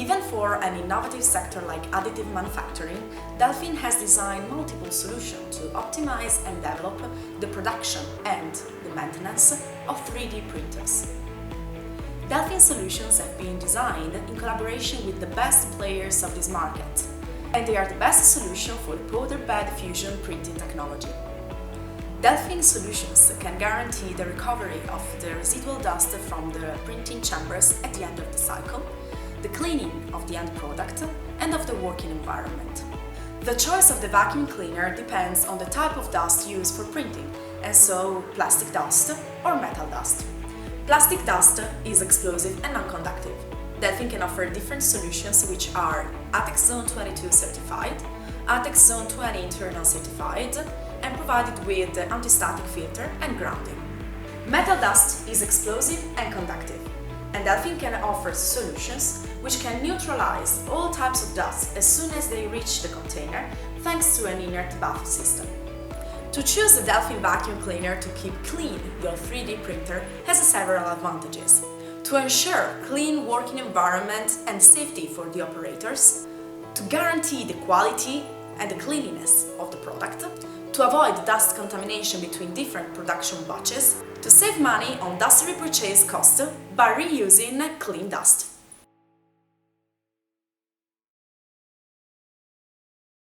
Even for an innovative sector like additive manufacturing, Delfin has designed multiple solutions to optimize and develop the production and the maintenance of 3D printers. Delfin solutions have been designed in collaboration with the best players of this market, and they are the best solution for powder bed fusion printing technology. Delfin solutions can guarantee the recovery of the residual dust from the printing chambers at the end of the cycle, the cleaning of the end product, and of the working environment. The choice of the vacuum cleaner depends on the type of dust used for printing, and so plastic dust or metal dust. Plastic dust is explosive and non-conductive. Delfin can offer different solutions which are ATEX Zone 22 certified, ATEX Zone 20 internal certified, and provided with anti-static filter and grounding. Metal dust is explosive and conductive, and Delfin can offer solutions which can neutralize all types of dust as soon as they reach the container thanks to an inert bath system. To choose the Delfin vacuum cleaner to keep clean your 3D printer has several advantages. To ensure clean working environment and safety for the operators, to guarantee the quality and the cleanliness of the product, to avoid dust contamination between different production batches, to save money on dust repurchase cost by reusing clean dust.